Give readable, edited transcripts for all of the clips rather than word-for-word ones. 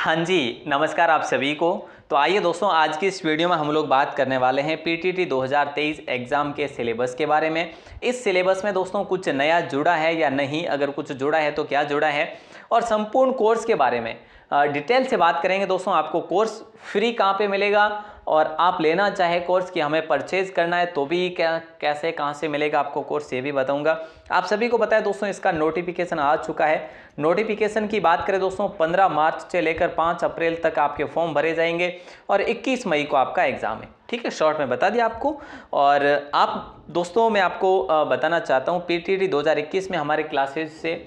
हाँ जी, नमस्कार आप सभी को। तो आइए दोस्तों, आज की इस वीडियो में हम लोग बात करने वाले हैं पीटीटी 2023 एग्ज़ाम के सिलेबस के बारे में। इस सिलेबस में दोस्तों कुछ नया जुड़ा है या नहीं, अगर कुछ जुड़ा है तो क्या जुड़ा है, और संपूर्ण कोर्स के बारे में डिटेल से बात करेंगे दोस्तों। आपको कोर्स फ्री कहाँ पे मिलेगा, और आप लेना चाहे कोर्स कि हमें परचेज करना है तो भी क्या कैसे कहाँ से मिलेगा आपको कोर्स, ये भी बताऊंगा। आप सभी को पता है दोस्तों, इसका नोटिफिकेशन आ चुका है। नोटिफिकेशन की बात करें दोस्तों, 15 मार्च से लेकर 5 अप्रैल तक आपके फॉर्म भरे जाएंगे और 21 मई को आपका एग्जाम है। ठीक है, शॉर्ट में बता दिया आपको। और आप दोस्तों, मैं आपको बताना चाहता हूँ पीटीटी 2021 में हमारे क्लासेज से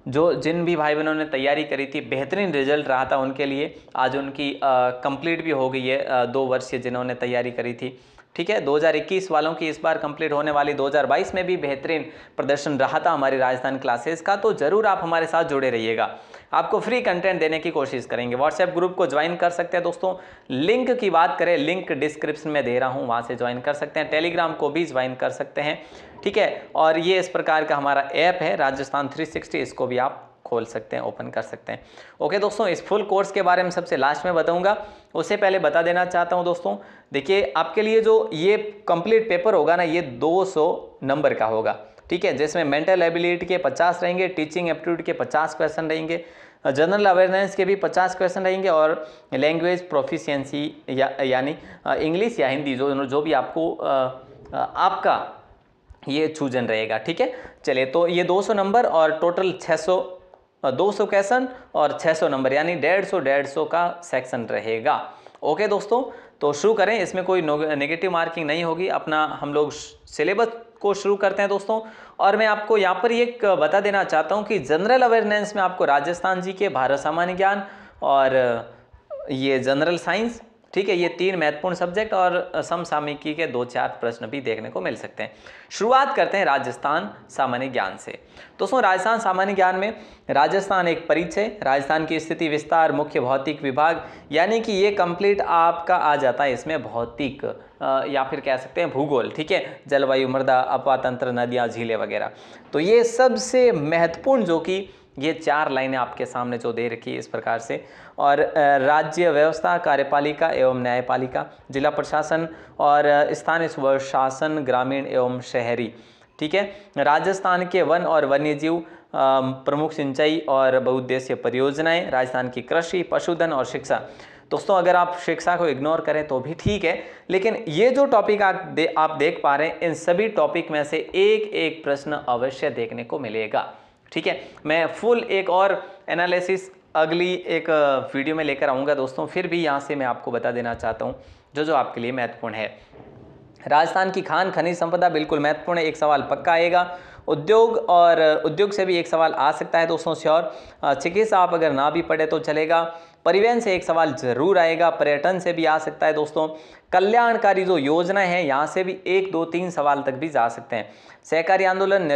जो जिन भी भाई बहनों ने तैयारी करी थी, बेहतरीन रिजल्ट रहा था उनके लिए। आज उनकी कंप्लीट भी हो गई है 2 वर्षीय जिन्होंने तैयारी करी थी। ठीक है, 2021 वालों की इस बार कंप्लीट होने वाली, 2022 में भी बेहतरीन प्रदर्शन रहा था हमारी राजस्थान क्लासेस का। तो जरूर आप हमारे साथ जुड़े रहिएगा, आपको फ्री कंटेंट देने की कोशिश करेंगे। व्हाट्सएप ग्रुप को ज्वाइन कर सकते हैं दोस्तों। लिंक की बात करें, लिंक डिस्क्रिप्शन में दे रहा हूं, वहां से ज्वाइन कर सकते हैं। टेलीग्राम को भी ज्वाइन कर सकते हैं। ठीक है, और ये इस प्रकार का हमारा ऐप है राजस्थान 360, इसको भी आप खोल सकते हैं, ओपन कर सकते हैं। ओके दोस्तों, इस फुल कोर्स के बारे में सबसे लास्ट में बताऊंगा। उससे पहले बता देना चाहता हूं दोस्तों, देखिए आपके लिए जो ये कंप्लीट पेपर होगा ना, ये 200 नंबर का होगा। ठीक है, जिसमें मेंटल एबिलिटी के 50 रहेंगे, टीचिंग एप्टीट्यूड के 50 क्वेश्चन रहेंगे, जनरल अवेयरनेस के भी 50 क्वेश्चन रहेंगे, और लैंग्वेज प्रोफिशिएंसी यानी इंग्लिश या हिंदी जो भी आपको आपका ये चूजन रहेगा। ठीक है, चलिए, तो ये 200 नंबर और टोटल 200 क्वेश्चन और 600 नंबर, यानी 150 का सेक्शन रहेगा। ओके दोस्तों, तो शुरू करें। इसमें कोई नेगेटिव मार्किंग नहीं होगी। अपना हम लोग सिलेबस को शुरू करते हैं दोस्तों। और मैं आपको यहाँ पर ये बता देना चाहता हूँ कि जनरल अवेयरनेस में आपको राजस्थान जी के, भारत सामान्य ज्ञान और ये जनरल साइंस, ठीक है, ये 3 महत्वपूर्ण सब्जेक्ट और समसामयिकी के 2-4 प्रश्न भी देखने को मिल सकते हैं। शुरुआत करते हैं राजस्थान सामान्य ज्ञान से। दोस्तों, राजस्थान सामान्य ज्ञान में राजस्थान एक परिचय, राजस्थान की स्थिति विस्तार, मुख्य भौतिक विभाग, यानी कि ये कंप्लीट आपका आ जाता है इसमें भौतिक या फिर कह सकते हैं भूगोल। ठीक है, जलवायु, मृदा, अपातंत्र, नदियाँ, झीलें वगैरह। तो ये सबसे महत्वपूर्ण, जो कि ये 4 लाइनें आपके सामने जो दे रखी है इस प्रकार से। और राज्य व्यवस्था, कार्यपालिका एवं न्यायपालिका, जिला प्रशासन और स्थानीय स्वशासन, ग्रामीण एवं शहरी। ठीक है, राजस्थान के वन और वन्यजीव, प्रमुख सिंचाई और बहुउद्देशीय परियोजनाएं, राजस्थान की कृषि, पशुधन और शिक्षा। दोस्तों, अगर आप शिक्षा को इग्नोर करें तो भी ठीक है, लेकिन ये जो टॉपिक आप देख पा रहे हैं, इन सभी टॉपिक में से एक एक प्रश्न अवश्य देखने को मिलेगा। ठीक है, मैं फुल एक और एनालिसिस अगली एक वीडियो में लेकर आऊँगा दोस्तों। फिर भी यहाँ से मैं आपको बता देना चाहता हूँ जो आपके लिए महत्वपूर्ण है। राजस्थान की खान खनिज संपदा बिल्कुल महत्वपूर्ण है, एक सवाल पक्का आएगा। उद्योग, और उद्योग से भी एक सवाल आ सकता है दोस्तों, श्योर। चिकित्सा आप अगर ना भी पढ़े तो चलेगा। परिवहन से एक सवाल जरूर आएगा। पर्यटन से भी आ सकता है दोस्तों। कल्याणकारी जो योजना है, यहाँ से भी 1, 2, 3 सवाल तक भी जा सकते हैं। सहकारी आंदोलन,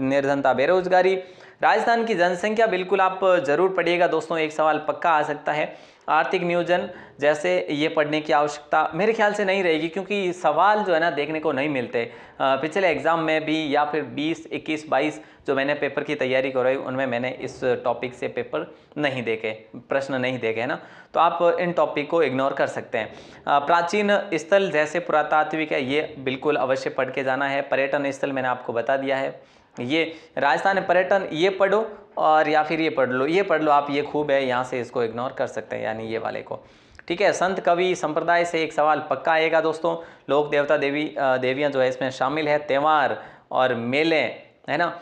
निर्धनता, बेरोजगारी, राजस्थान की जनसंख्या बिल्कुल आप जरूर पढ़िएगा दोस्तों, एक सवाल पक्का आ सकता है। आर्थिक नियोजन, जैसे ये पढ़ने की आवश्यकता मेरे ख्याल से नहीं रहेगी, क्योंकि सवाल जो है ना देखने को नहीं मिलते। पिछले एग्जाम में भी, या फिर 20, 21, 22 जो मैंने पेपर की तैयारी करवाई, उनमें मैंने इस टॉपिक से पेपर नहीं देखे, प्रश्न नहीं देखे, है ना। तो आप इन टॉपिक को इग्नोर कर सकते हैं। प्राचीन स्थल जैसे पुरातात्विक है, ये बिल्कुल अवश्य पढ़ के जाना है। पर्यटन स्थल मैंने आपको बता दिया है। ये राजस्थान पर्यटन, ये पढ़ो, और या फिर ये पढ़ लो, ये पढ़ लो आप, ये खूब है, यहाँ से इसको इग्नोर कर सकते हैं, यानी ये वाले को। ठीक है, संत कवि संप्रदाय से एक सवाल पक्का आएगा दोस्तों। लोक देवता देवियाँ जो है इसमें शामिल है। त्यौहार और मेले, है ना।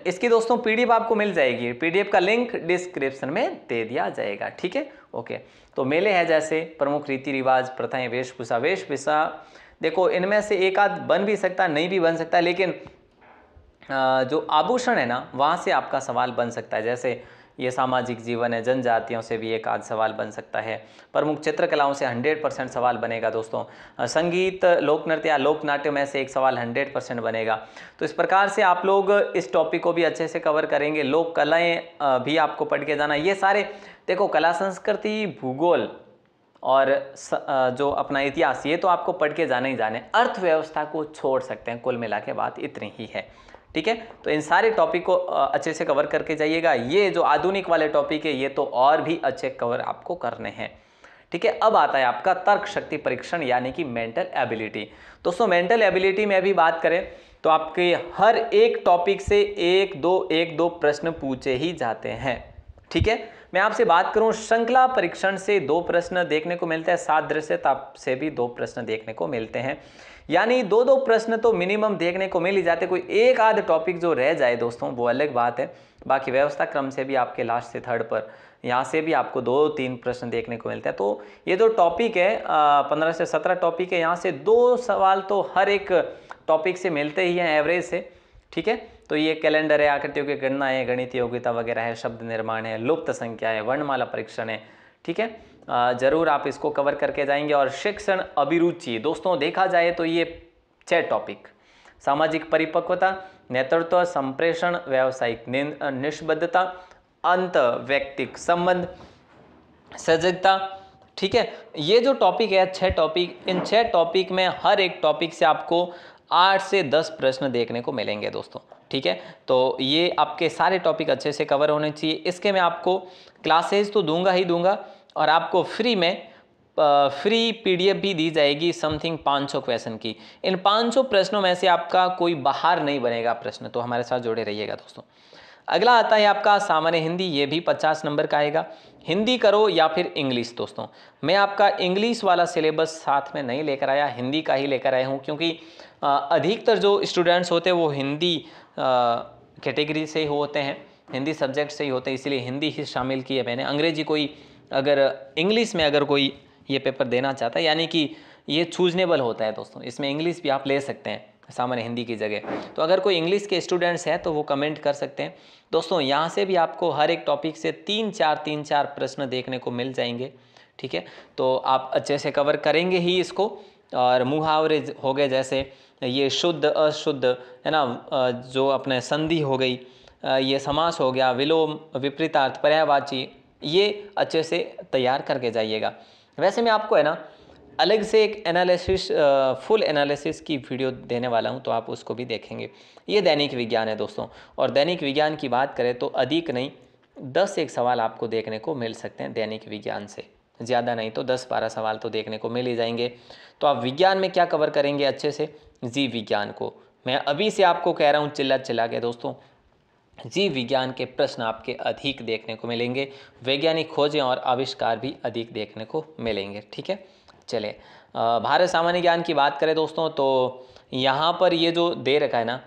इसकी दोस्तों पीडीएफ आपको मिल जाएगी, पीडीएफ का लिंक डिस्क्रिप्शन में दे दिया जाएगा। ठीक है, ओके। तो मेले है जैसे प्रमुख रीति रिवाज, प्रथाएं, वेशभूषा देखो, इनमें से एक आध बन भी सकता है, नहीं भी बन सकता है, लेकिन जो आभूषण है ना, वहाँ से आपका सवाल बन सकता है। जैसे ये सामाजिक जीवन है, जनजातियों से भी एक आध सवाल बन सकता है। प्रमुख चित्रकलाओं से 100% सवाल बनेगा दोस्तों। संगीत, लोक नृत्य या लोक नाट्य में से एक सवाल 100% बनेगा। तो इस प्रकार से आप लोग इस टॉपिक को भी अच्छे से कवर करेंगे। लोक कलाएँ भी आपको पढ़ के जाना। ये सारे देखो, कला संस्कृति, भूगोल और जो अपना इतिहास, ये तो आपको पढ़ के जाने ही जाने। अर्थव्यवस्था को छोड़ सकते हैं, कुल मिला के बात इतनी ही है। ठीक है। तो इन सारे टॉपिक को अच्छे से कवर करके जाइएगा। ये जो आधुनिक वाले टॉपिक है ये तो और भी अच्छे कवर आपको करने हैं, ठीक है। अब आता है आपका तर्क शक्ति परीक्षण यानी कि मेंटल एबिलिटी। दोस्तों मेंटल एबिलिटी में भी बात करें तो आपके हर एक टॉपिक से एक दो प्रश्न पूछे ही जाते हैं, ठीक है। मैं आपसे बात करूं श्रृंखला परीक्षण से 2 प्रश्न देखने को मिलते हैं, सादृश्यता से भी 2 प्रश्न देखने को मिलते हैं, यानी 2 प्रश्न तो मिनिमम देखने को मिल ही जाते। कोई एक आध टॉपिक जो रह जाए दोस्तों वो अलग बात है, बाकी व्यवस्था क्रम से भी आपके लास्ट से थर्ड पर यहाँ से भी आपको 2-3 प्रश्न देखने को मिलते हैं। तो ये जो टॉपिक है 15 से 17 टॉपिक है, यहाँ से 2 सवाल तो हर एक टॉपिक से मिलते ही हैं एवरेज से, ठीक है। तो ये कैलेंडर है, आकृतियों की गणना है, गणितीय योग्यता वगैरह है, शब्द निर्माण है, लुप्त संख्या है, वर्णमाला परीक्षण है, ठीक है। जरूर आप इसको कवर करके जाएंगे। और शिक्षण अभिरुचि दोस्तों देखा जाए तो ये 6 टॉपिक, सामाजिक परिपक्वता, नेतृत्व, संप्रेषण, व्यावसायिक निष्बद्धता, अंत व्यक्तिक संबंध, सजगता, ठीक है। ये जो टॉपिक है 6 टॉपिक, इन 6 टॉपिक में हर एक टॉपिक से आपको 8 से 10 प्रश्न देखने को मिलेंगे दोस्तों, ठीक है। तो ये आपके सारे टॉपिक अच्छे से कवर होने चाहिए। इसके मैं आपको क्लासेज तो दूंगा ही दूंगा और आपको फ्री में फ्री पीडीएफ भी दी जाएगी समथिंग 500 क्वेश्चन की। इन 500 प्रश्नों में से आपका कोई बाहर नहीं बनेगा प्रश्न, तो हमारे साथ जुड़े रहिएगा दोस्तों। अगला आता है आपका सामान्य हिंदी, ये भी 50 नंबर का आएगा। हिंदी करो या फिर इंग्लिश दोस्तों, मैं आपका इंग्लिश वाला सिलेबस साथ में नहीं लेकर आया, हिंदी का ही लेकर आया हूँ, क्योंकि अधिकतर जो स्टूडेंट्स होते हैं वो हिंदी कैटेगरी से ही होते हैं, हिंदी सब्जेक्ट से ही होते हैं, इसीलिए हिंदी ही शामिल की है मैंने। अंग्रेजी कोई अगर इंग्लिश में अगर कोई ये पेपर देना चाहता है, यानी कि ये चूजनेबल होता है दोस्तों, इसमें इंग्लिश भी आप ले सकते हैं सामान्य हिंदी की जगह। तो अगर कोई इंग्लिश के स्टूडेंट्स हैं तो वो कमेंट कर सकते हैं दोस्तों। यहाँ से भी आपको हर एक टॉपिक से 3-4 प्रश्न देखने को मिल जाएंगे, ठीक है। तो आप अच्छे से कवर करेंगे ही इसको। और मुहावरे हो गए, जैसे ये शुद्ध अशुद्ध है ना, जो अपने संधि हो गई, ये समास हो गया, विलोम, विपरीतार्थ, पर्यायवाची, ये अच्छे से तैयार करके जाइएगा। वैसे मैं आपको है ना अलग से एक एनालिसिस, फुल एनालिसिस की वीडियो देने वाला हूं, तो आप उसको भी देखेंगे। ये दैनिक विज्ञान है दोस्तों, और दैनिक विज्ञान की बात करें तो अधिक नहीं 10 सवाल आपको देखने को मिल सकते हैं दैनिक विज्ञान से, ज़्यादा नहीं तो 10-12 सवाल तो देखने को मिल ही जाएंगे। तो आप विज्ञान में क्या कवर करेंगे अच्छे से, जीव विज्ञान को मैं अभी से आपको कह रहा हूँ चिल्ला के दोस्तों, जीव विज्ञान के प्रश्न आपके अधिक देखने को मिलेंगे, वैज्ञानिक खोजें और आविष्कार भी अधिक देखने को मिलेंगे, ठीक है। चले भारत सामान्य ज्ञान की बात करें दोस्तों, तो यहाँ पर ये जो दे रखा है ना,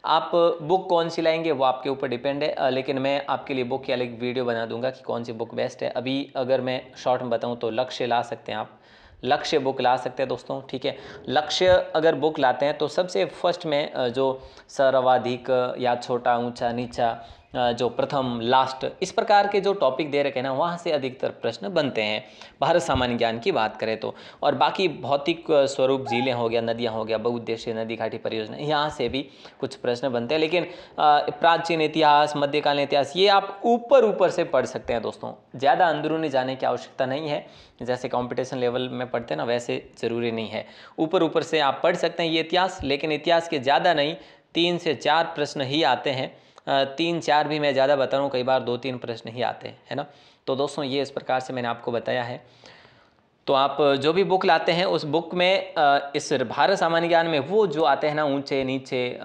आप बुक कौन सी लाएंगे वो आपके ऊपर डिपेंड है, लेकिन मैं आपके लिए बुक की अलग वीडियो बना दूंगा कि कौन सी बुक बेस्ट है। अभी अगर मैं शॉर्ट में बताऊँ तो लक्ष्य ला सकते हैं आप, लक्ष्य बुक ला सकते हैं दोस्तों, ठीक है। लक्ष्य अगर बुक लाते हैं तो सबसे फर्स्ट में जो सर्वाधिक या छोटा ऊंचा नीचा, जो प्रथम लास्ट, इस प्रकार के जो टॉपिक दे रखे हैं ना, वहाँ से अधिकतर प्रश्न बनते हैं भारत सामान्य ज्ञान की बात करें तो। और बाकी भौतिक स्वरूप, झीलें हो गया, नदियाँ हो गया, बहुउद्देशीय नदी घाटी परियोजना, यहाँ से भी कुछ प्रश्न बनते हैं। लेकिन प्राचीन इतिहास, मध्यकालीन इतिहास, ये आप ऊपर से पढ़ सकते हैं दोस्तों, ज़्यादा अंदरूनी जाने की आवश्यकता नहीं है। जैसे कंपटीशन लेवल में पढ़ते हैं ना, वैसे ज़रूरी नहीं है, ऊपर से आप पढ़ सकते हैं ये इतिहास, लेकिन इतिहास के ज़्यादा नहीं 3 से 4 प्रश्न ही आते हैं। 3-4 भी मैं ज़्यादा बता रहा हूँ, कई बार 2-3 प्रश्न ही आते हैं, है ना। तो दोस्तों ये इस प्रकार से मैंने आपको बताया है। तो आप जो भी बुक लाते हैं उस बुक में इस भारत सामान्य ज्ञान में वो जो आते हैं ना, ऊंचे नीचे,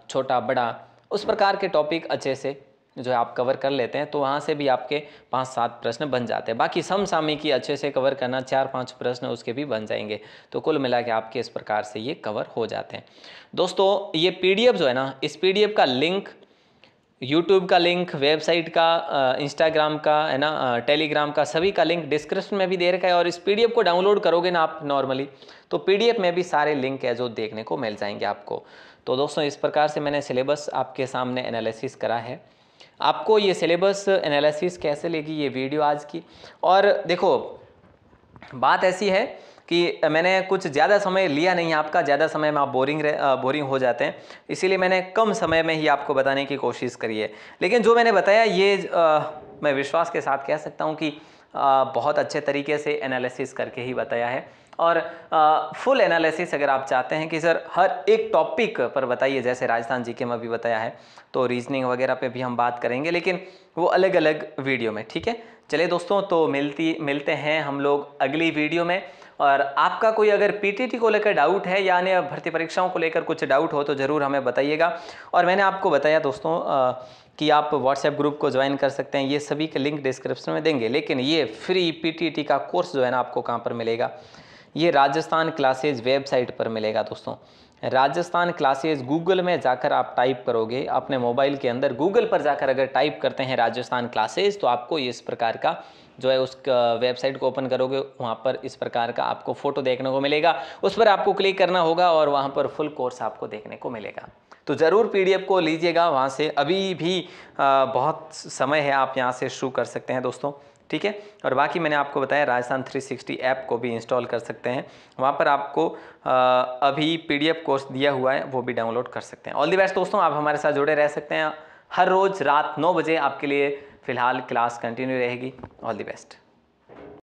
छोटा बड़ा, उस प्रकार के टॉपिक अच्छे से जो आप कवर कर लेते हैं, तो वहाँ से भी आपके 5-7 प्रश्न बन जाते हैं। बाकी समसामयिकी अच्छे से कवर करना, 4-5 प्रश्न उसके भी बन जाएंगे। तो कुल मिला के आपके इस प्रकार से ये कवर हो जाते हैं दोस्तों। ये पीडीएफ जो है ना, इस पीडीएफ का लिंक, यूट्यूब का लिंक, वेबसाइट का, इंस्टाग्राम का है ना, टेलीग्राम का, सभी का लिंक डिस्क्रिप्शन में भी दे रखा है। और इस पीडीएफ को डाउनलोड करोगे ना आप नॉर्मली, तो पीडीएफ में भी सारे लिंक है जो देखने को मिल जाएंगे आपको। तो दोस्तों इस प्रकार से मैंने सिलेबस आपके सामने एनालिसिस करा है। आपको ये सिलेबस एनालिसिस कैसे लगी ये वीडियो आज की। और देखो बात ऐसी है कि मैंने कुछ ज़्यादा समय लिया नहीं आपका, ज़्यादा समय में आप बोरिंग हो जाते हैं, इसीलिए मैंने कम समय में ही आपको बताने की कोशिश करी है। लेकिन जो मैंने बताया ये मैं विश्वास के साथ कह सकता हूँ कि बहुत अच्छे तरीके से एनालिसिस करके ही बताया है। और फुल एनालिसिस अगर आप चाहते हैं कि सर हर एक टॉपिक पर बताइए, जैसे राजस्थान जीके में भी बताया है, तो रीजनिंग वगैरह पे भी हम बात करेंगे, लेकिन वो अलग अलग वीडियो में, ठीक है। चलिए दोस्तों, तो मिलते हैं हम लोग अगली वीडियो में। और आपका कोई अगर पीटीटी को लेकर डाउट है या अन्य भर्ती परीक्षाओं को लेकर कुछ डाउट हो तो ज़रूर हमें बताइएगा। और मैंने आपको बताया दोस्तों कि आप व्हाट्सएप ग्रुप को ज्वाइन कर सकते हैं, ये सभी के लिंक डिस्क्रिप्शन में देंगे। लेकिन ये फ्री पीटीटी का कोर्स जो है ना, आपको कहाँ पर मिलेगा, ये राजस्थान क्लासेज वेबसाइट पर मिलेगा दोस्तों। राजस्थान क्लासेज गूगल में जाकर आप टाइप करोगे, अपने मोबाइल के अंदर गूगल पर जाकर अगर टाइप करते हैं राजस्थान क्लासेज, तो आपको इस प्रकार का जो है उस वेबसाइट को ओपन करोगे, वहाँ पर इस प्रकार का आपको फोटो देखने को मिलेगा। उस पर आपको क्लिक करना होगा और वहाँ पर फुल कोर्स आपको देखने को मिलेगा। तो ज़रूर पीडीएफ को लीजिएगा वहाँ से, अभी भी बहुत समय है, आप यहाँ से शुरू कर सकते हैं दोस्तों, ठीक है। और बाकी मैंने आपको बताया राजस्थान 360 ऐप को भी इंस्टॉल कर सकते हैं, वहाँ पर आपको अभी पीडीएफ कोर्स दिया हुआ है, वो भी डाउनलोड कर सकते हैं। ऑल द बेस्ट दोस्तों, आप हमारे साथ जुड़े रह सकते हैं। हर रोज़ रात 9 बजे आपके लिए फ़िलहाल क्लास कंटिन्यू रहेगी। All the best.